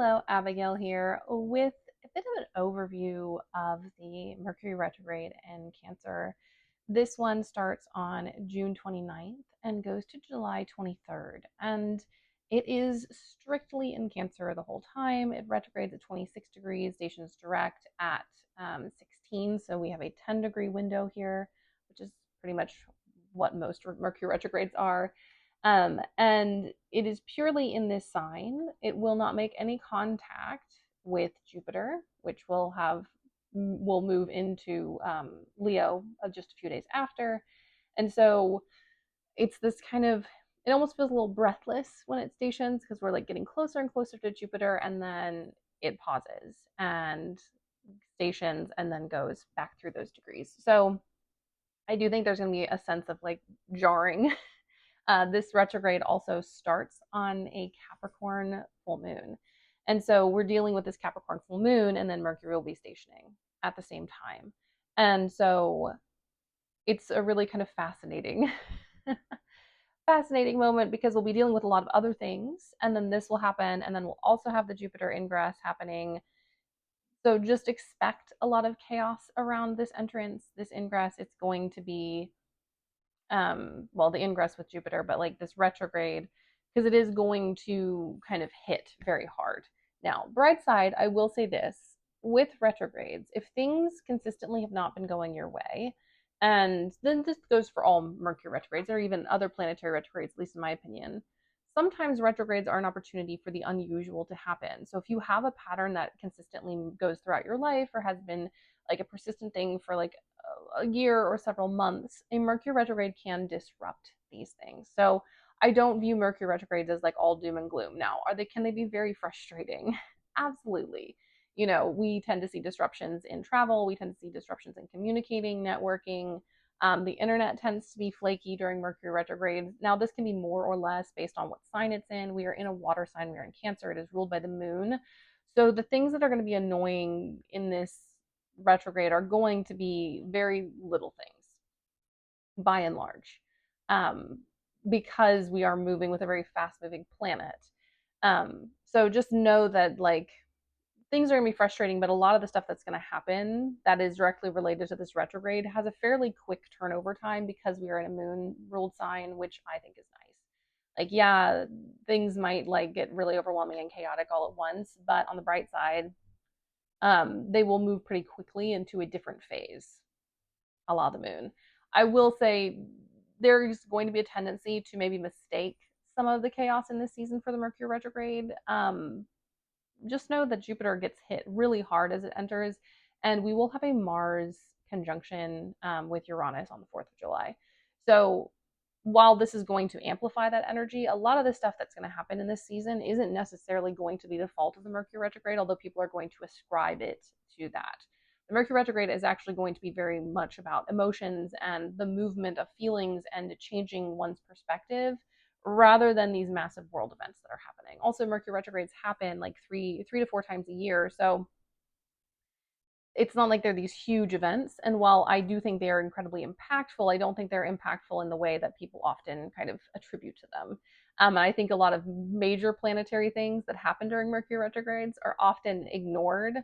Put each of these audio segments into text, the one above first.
Hello, Abigail here with a bit of an overview of the Mercury retrograde in Cancer. This one starts on June 29th and goes to July 23rd. And it is strictly in Cancer the whole time. It retrogrades at 26 degrees, stations direct at 16. So we have a 10-degree window here, which is pretty much what most Mercury retrogrades are. And it is purely in this sign. It will not make any contact with Jupiter, which will move into Leo just a few days after. And so it's this kind of, it almost feels a little breathless when it stations because we're like getting closer and closer to Jupiter, and then it pauses and stations and then goes back through those degrees. So I do think there's going to be a sense of like jarring. This retrograde also starts on a Capricorn full moon. And so we're dealing with this Capricorn full moon, and then Mercury will be stationing at the same time. And so it's a really kind of fascinating, fascinating moment because we'll be dealing with a lot of other things. And then this will happen. And then we'll also have the Jupiter ingress happening. So just expect a lot of chaos around this entrance, this ingress. It's going to be well, the ingress with Jupiter, but like this retrograde, because it is going to kind of hit very hard. Now, bright side, I will say this with retrogrades, if things consistently have not been going your way, and then this goes for all Mercury retrogrades or even other planetary retrogrades, at least in my opinion, sometimes retrogrades are an opportunity for the unusual to happen. So if you have a pattern that consistently goes throughout your life or has been like a persistent thing for like a year or several months, a Mercury retrograde can disrupt these things. So I don't view Mercury retrogrades as like all doom and gloom. Now, can they be very frustrating? Absolutely. You know, we tend to see disruptions in travel, we tend to see disruptions in communicating, networking. The internet tends to be flaky during Mercury retrograde. Now, this can be more or less based on what sign it's in. We are in a water sign, we are in Cancer, it is ruled by the moon. So the things that are going to be annoying in this retrograde are going to be very little things by and large, um, because we are moving with a very fast moving planet. So just know that like things are going to be frustrating, but a lot of the stuff that's going to happen that is directly related to this retrograde has a fairly quick turnover time because we are in a moon ruled sign, which I think is nice. Like, yeah, things might like get really overwhelming and chaotic all at once, but on the bright side, they will move pretty quickly into a different phase, a la the moon. I will say there's going to be a tendency to maybe mistake some of the chaos in this season for the Mercury retrograde. Just know that Jupiter gets hit really hard as it enters, and we will have a Mars conjunction with Uranus on the 4th of July. So while this is going to amplify that energy, a lot of the stuff that's going to happen in this season isn't necessarily going to be the fault of the Mercury retrograde, although people are going to ascribe it to that. The Mercury retrograde is actually going to be very much about emotions and the movement of feelings and changing one's perspective rather than these massive world events that are happening. Also, Mercury retrogrades happen like three to four times a year, so it's not like they're these huge events. And while I do think they are incredibly impactful, I don't think they're impactful in the way that people often kind of attribute to them. And I think a lot of major planetary things that happen during Mercury retrogrades are often ignored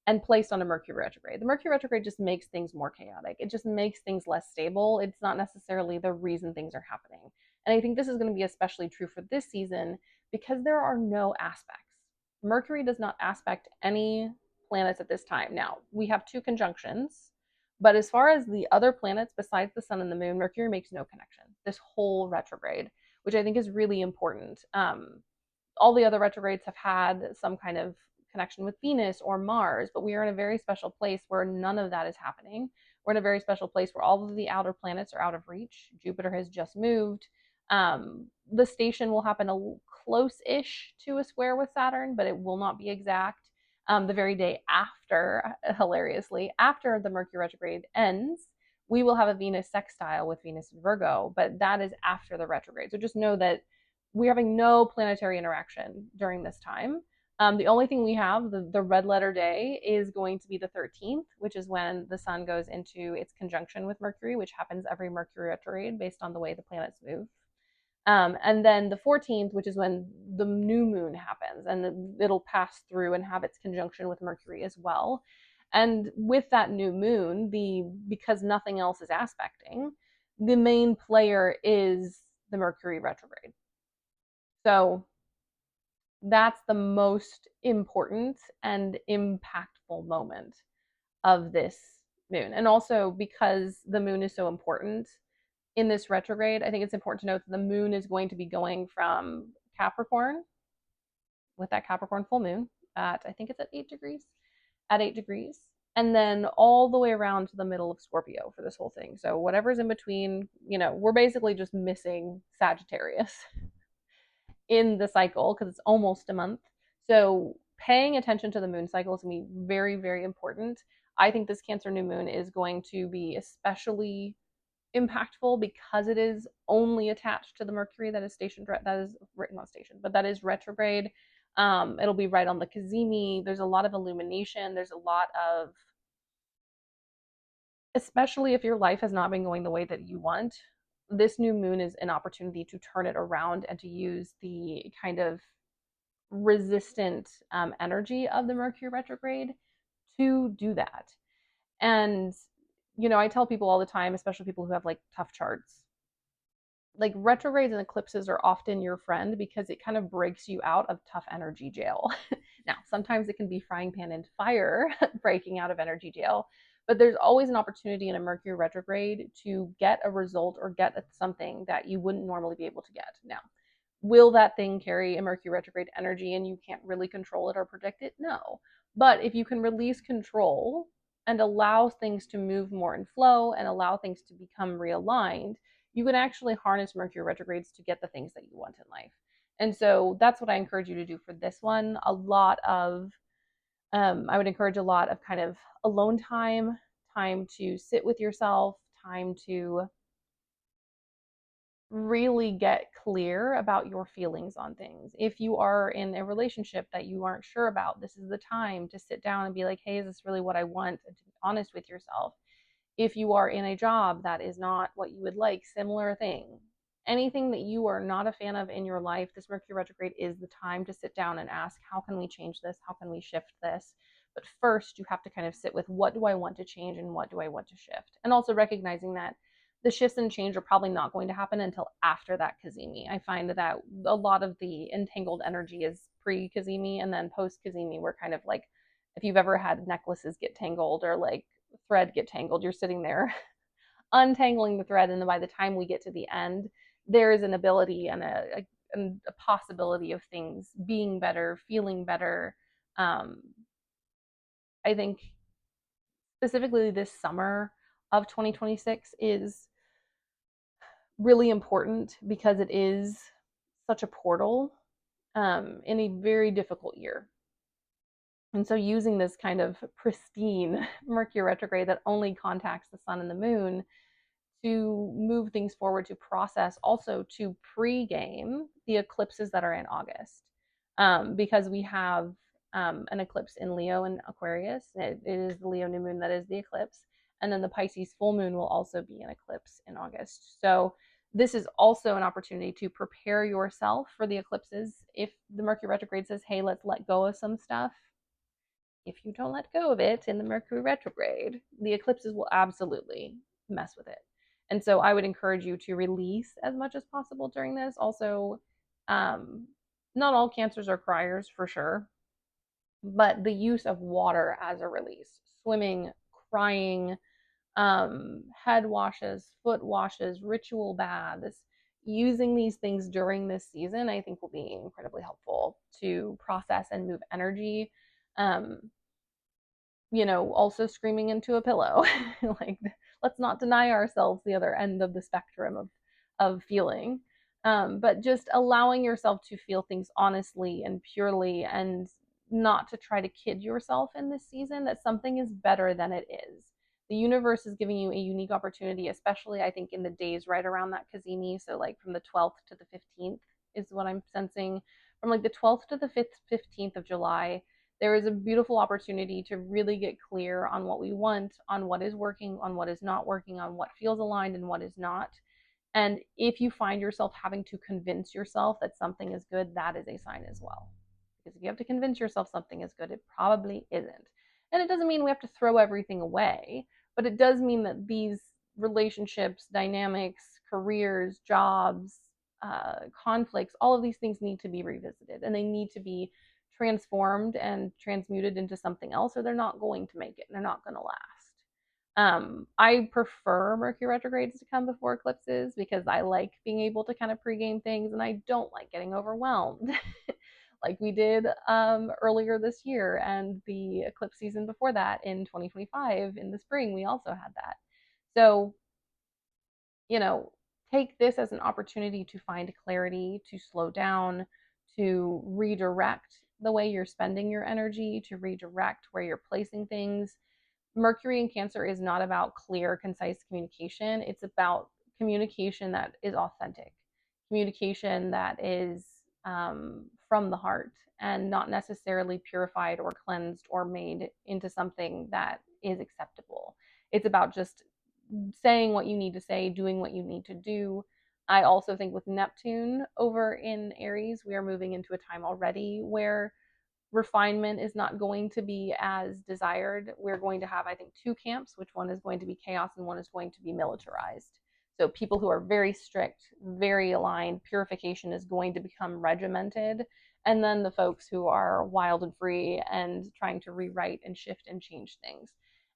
and placed on a Mercury retrograde. The Mercury retrograde just makes things more chaotic. It just makes things less stable. It's not necessarily the reason things are happening. And I think this is going to be especially true for this season because there are no aspects. Mercury does not aspect any planets at this time. Now, we have two conjunctions, but as far as the other planets besides the sun and the moon, Mercury makes no connection this whole retrograde, which I think is really important. All the other retrogrades have had some kind of connection with Venus or Mars, but we are in a very special place where none of that is happening. We're in a very special place where all of the outer planets are out of reach. Jupiter has just moved. The station will happen close-ish to a square with Saturn, but it will not be exact. The very day after, hilariously, after the Mercury retrograde ends, we will have a Venus sextile with Venus in Virgo, but that is after the retrograde. So just know that we're having no planetary interaction during this time. The only thing we have, the red letter day, is going to be the 13th, which is when the sun goes into its conjunction with Mercury, which happens every Mercury retrograde based on the way the planets move. And then the 14th, which is when the new moon happens, and it'll pass through and have its conjunction with Mercury as well. And with that new moon, because nothing else is aspecting, the main player is the Mercury retrograde. So that's the most important and impactful moment of this moon. And also because the moon is so important in this retrograde, I think it's important to note that the moon is going to be going from Capricorn with that Capricorn full moon at, I think it's at 8 degrees, and then all the way around to the middle of Scorpio for this whole thing. So whatever's in between, we're basically just missing Sagittarius in the cycle because it's almost a month. So paying attention to the moon cycle is going to be very, very important. I think this Cancer new moon is going to be especially impactful because it is only attached to the Mercury that is stationed, that is not stationed, but that is retrograde. It'll be right on the cazimi. There's a lot of illumination. There's a lot of, especially if your life has not been going the way that you want, this new moon is an opportunity to turn it around and to use the kind of resistant energy of the Mercury retrograde to do that. And, I tell people all the time, especially people who have like tough charts, like retrogrades and eclipses are often your friend because it kind of breaks you out of tough energy jail. Now, sometimes it can be frying pan and fire breaking out of energy jail, but there's always an opportunity in a Mercury retrograde to get a result or get something that you wouldn't normally be able to get. Now, will that thing carry a Mercury retrograde energy and you can't really control it or predict it? No. But if you can release control and allow things to move more in flow and allow things to become realigned, you can actually harness Mercury retrogrades to get the things that you want in life. And so that's what I encourage you to do for this one. I would encourage a lot of kind of alone time, time to sit with yourself, time to really get clear about your feelings on things. If you are in a relationship that you aren't sure about, this is the time to sit down and be like, hey, is this really what I want? And to be honest with yourself. If you are in a job that is not what you would like, similar thing. Anything that you are not a fan of in your life, this Mercury retrograde is the time to sit down and ask, how can we change this? How can we shift this? But first, you have to kind of sit with, what do I want to change and what do I want to shift? And also recognizing that the shifts and change are probably not going to happen until after that cazimi. I find that a lot of the entangled energy is pre cazimi, and then post cazimi, we're kind of like, if you've ever had necklaces get tangled or like thread get tangled, you're sitting there untangling the thread, and then by the time we get to the end, there is an ability and a possibility of things being better, feeling better. um, I think specifically this summer of 2026 is really important because it is such a portal in a very difficult year. And so using this kind of pristine Mercury retrograde that only contacts the sun and the moon to move things forward, to process, also to pre-game the eclipses that are in August. Because we have an eclipse in Leo and Aquarius. It is the Leo new moon that is the eclipse. And then the Pisces full moon will also be an eclipse in August. So this is also an opportunity to prepare yourself for the eclipses. If the Mercury retrograde says, hey, let's let go of some stuff, if you don't let go of it in the Mercury retrograde, the eclipses will absolutely mess with it. And so I would encourage you to release as much as possible during this. Also, not all cancers are criers for sure, but the use of water as a release, swimming, crying, head washes, foot washes, ritual baths, using these things during this season, I think will be incredibly helpful to process and move energy. Also screaming into a pillow. Like, let's not deny ourselves the other end of the spectrum of feeling. But just allowing yourself to feel things honestly and purely, and not to try to kid yourself in this season that something is better than it is. The universe is giving you a unique opportunity, especially I think in the days right around that cazimi. So like from the 12th to the 15th is what I'm sensing. From like the 12th to the 15th of July, there is a beautiful opportunity to really get clear on what we want, on what is working, on what is not working, on what feels aligned and what is not. And if you find yourself having to convince yourself that something is good, that is a sign as well. Because if you have to convince yourself something is good, it probably isn't. And it doesn't mean we have to throw everything away, but it does mean that these relationships, dynamics, careers, jobs, conflicts, all of these things need to be revisited and they need to be transformed and transmuted into something else, or they're not going to make it and they're not going to last. I prefer Mercury retrogrades to come before eclipses because I like being able to kind of pregame things and I don't like getting overwhelmed like we did earlier this year and the eclipse season before that in 2025 in the spring. We also had that. So, you know, take this as an opportunity to find clarity, to slow down, to redirect the way you're spending your energy, to redirect where you're placing things. Mercury in Cancer is not about clear, concise communication. It's about communication that is authentic, communication that is from the heart and not necessarily purified or cleansed or made into something that is acceptable. It's about just saying what you need to say, doing what you need to do. I also think with Neptune over in Aries, we are moving into a time already where refinement is not going to be as desired. We're going to have, I think, two camps, which one is going to be chaos and one is going to be militarized. So people who are very strict, very aligned, purification is going to become regimented. And then the folks who are wild and free and trying to rewrite and shift and change things.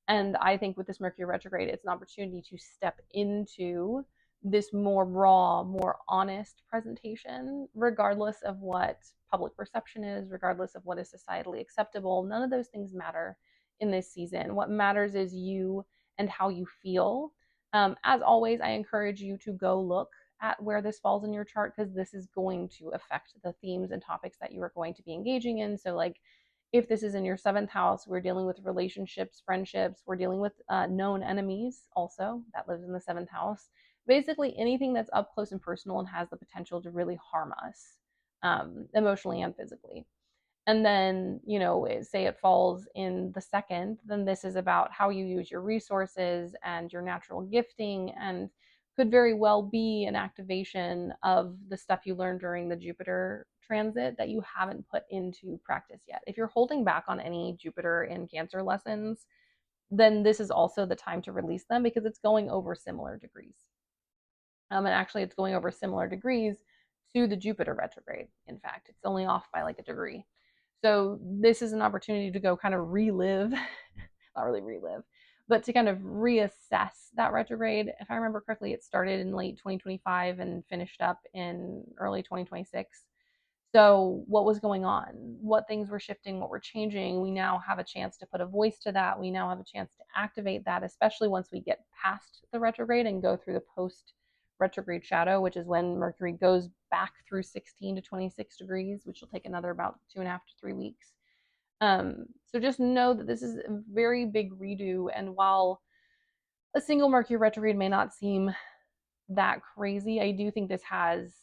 And I think with this Mercury retrograde, it's an opportunity to step into this more raw, more honest presentation, regardless of what public perception is, regardless of what is societally acceptable. None of those things matter in this season. What matters is you and how you feel. As always, I encourage you to go look at where this falls in your chart because this is going to affect the themes and topics that you are going to be engaging in. So, like, if this is in your seventh house, we're dealing with relationships, friendships, we're dealing with known enemies also that lives in the seventh house. Basically, anything that's up close and personal and has the potential to really harm us emotionally and physically. And then, you know, say it falls in the second, then this is about how you use your resources and your natural gifting, and could very well be an activation of the stuff you learned during the Jupiter transit that you haven't put into practice yet. If you're holding back on any Jupiter in Cancer lessons, then this is also the time to release them because it's going over similar degrees. And actually, it's going over similar degrees to the Jupiter retrograde. In fact, it's only off by like a degree. So this is an opportunity to go kind of relive, not really relive, but to kind of reassess that retrograde. If I remember correctly, it started in late 2025 and finished up in early 2026. So, what was going on? What things were shifting? What were changing? We now have a chance to put a voice to that. We now have a chance to activate that, especially once we get past the retrograde and go through the post retrograde shadow, which is when Mercury goes back through 16 to 26 degrees, which will take another about 2.5 to 3 weeks. So just know that this is a very big redo. And while a single Mercury retrograde may not seem that crazy, I do think this has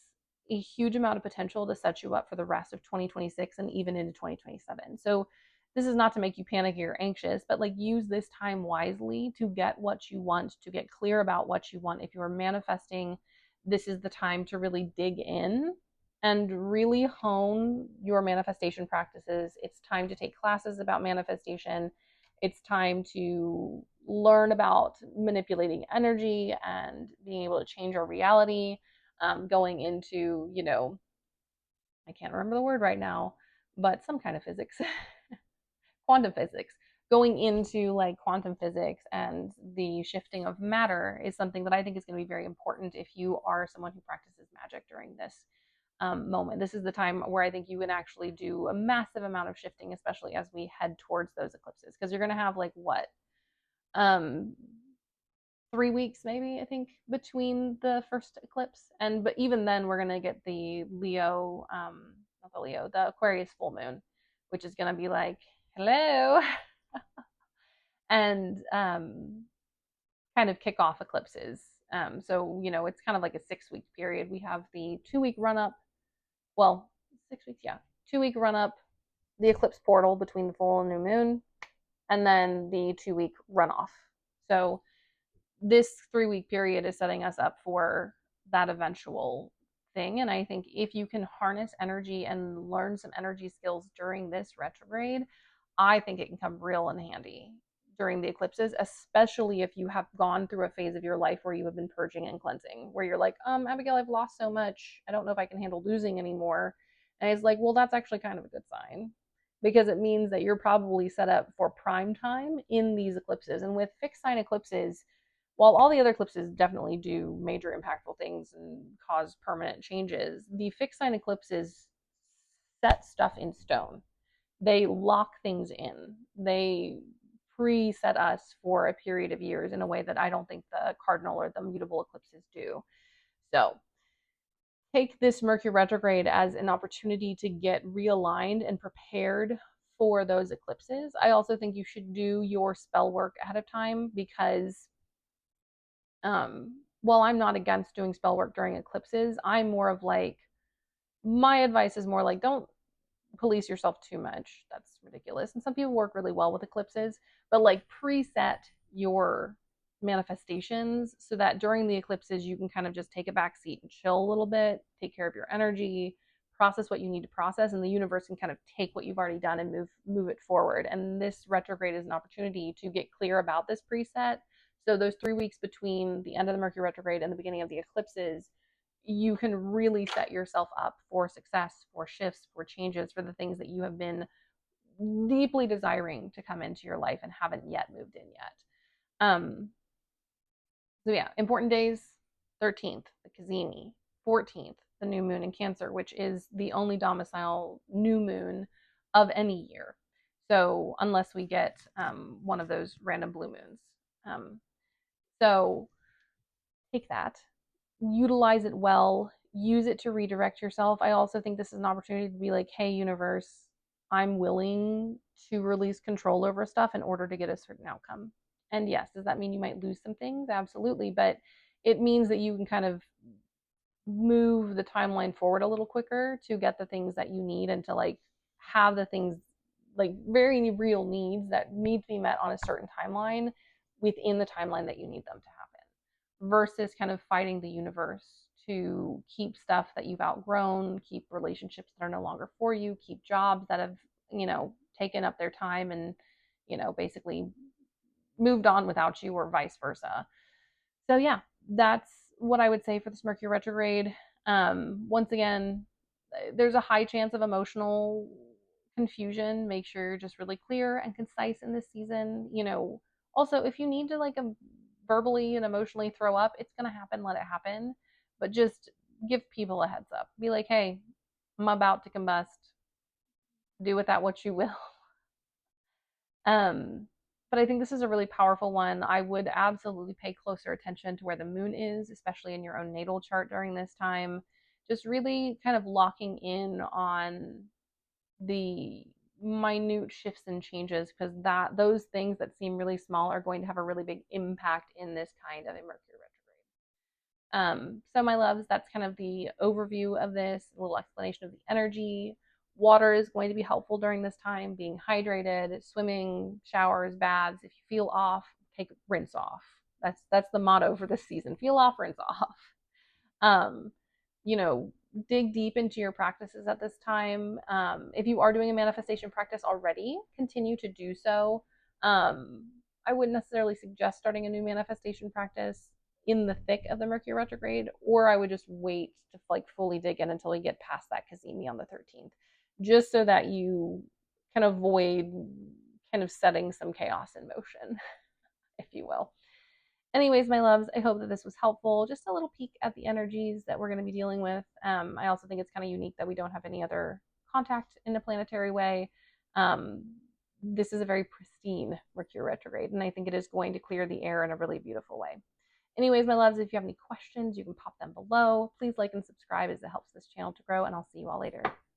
a huge amount of potential to set you up for the rest of 2026 and even into 2027. So this is not to make you panicky or anxious, but like use this time wisely to get what you want, to get clear about what you want. If you are manifesting, this is the time to really dig in and really hone your manifestation practices. It's time to take classes about manifestation. It's time to learn about manipulating energy and being able to change our reality, going into, you know, I can't remember the word right now, but some kind of physics, quantum physics. Going into like quantum physics and the shifting of matter is something that I think is going to be very important if you are someone who practices magic during this moment. This is the time where I think you can actually do a massive amount of shifting, especially as we head towards those eclipses, because you're going to have like what, um, 3 weeks maybe I think between the first eclipse and but even then we're gonna get the Leo, not the Leo, the Aquarius full moon, which is gonna be like hello, and kind of kick off eclipses. So you know it's kind of like a 6 week period. We have the 2 week run up, well 6 weeks, yeah, 2 week run up, the eclipse portal between the full and new moon, and then the 2 week runoff. So this 3 week period is setting us up for that eventual thing. And I think if you can harness energy and learn some energy skills during this retrograde, I think it can come real in handy during the eclipses, especially if you have gone through a phase of your life where you have been purging and cleansing, where you're like, Abigail, I've lost so much. I don't know if I can handle losing anymore. And it's like, well, that's actually kind of a good sign because it means that you're probably set up for prime time in these eclipses. And with fixed sign eclipses, while all the other eclipses definitely do major impactful things and cause permanent changes, the fixed sign eclipses set stuff in stone. They lock things in. They preset us for a period of years in a way that I don't think the cardinal or the mutable eclipses do. So take this Mercury retrograde as an opportunity to get realigned and prepared for those eclipses. I also think you should do your spell work ahead of time because while I'm not against doing spell work during eclipses, I'm more of like, my advice is more like, don't police yourself too much. That's ridiculous. And some people work really well with eclipses, but like preset your manifestations so that during the eclipses you can kind of just take a back seat and chill a little bit, take care of your energy, process what you need to process, and the universe can kind of take what you've already done and move it forward. And this retrograde is an opportunity to get clear about this preset. So those 3 weeks between the end of the Mercury retrograde and the beginning of the eclipses, you can really set yourself up for success, for shifts, for changes, for the things that you have been deeply desiring to come into your life and haven't yet moved in yet. So yeah, important days: 13th, the Kazemi; 14th, the new moon in Cancer, which is the only domicile new moon of any year. So unless we get one of those random blue moons. So take that, utilize it well, use it to redirect yourself. I also think this is an opportunity to be like, hey, universe, I'm willing to release control over stuff in order to get a certain outcome. And yes, does that mean you might lose some things? Absolutely. But it means that you can kind of move the timeline forward a little quicker to get the things that you need and to like have the things, like very real needs that need to be met on a certain timeline within the timeline that you need them to happen, versus kind of fighting the universe to keep stuff that you've outgrown, keep relationships that are no longer for you, keep jobs that have, taken up their time and, basically moved on without you, or vice versa. So yeah, that's what I would say for this Mercury retrograde. Once again, there's a high chance of emotional confusion. Make sure you're just really clear and concise in this season. Also, if you need to like verbally and emotionally throw up, it's gonna happen. Let it happen, but just give people a heads up. Be like, hey, I'm about to combust. Do with that what you will. Um, but I think this is a really powerful one. I would absolutely pay closer attention to where the moon is, especially in your own natal chart during this time. Just really kind of locking in on the minute shifts and changes, because those things that seem really small are going to have a really big impact in this kind of a Mercury retrograde. So my loves, that's kind of the overview of this, a little explanation of the energy. Water is going to be helpful during this time, being hydrated, swimming, showers, baths. If you feel off, rinse off. That's the motto for this season. Feel off, rinse off. Um, you know, dig deep into your practices at this time. If you are doing a manifestation practice already, continue to do so. I wouldn't necessarily suggest starting a new manifestation practice in the thick of the Mercury retrograde, or I would just wait to like fully dig in until we get past that Kazemi on the 13th, just so that you can avoid kind of setting some chaos in motion, if you will. Anyways, my loves, I hope that this was helpful. Just a little peek at the energies that we're going to be dealing with. I also think it's kind of unique that we don't have any other contact in a planetary way. This is a very pristine Mercury retrograde, and I think it is going to clear the air in a really beautiful way. Anyways, my loves, if you have any questions, you can pop them below. Please like and subscribe as it helps this channel to grow, and I'll see you all later.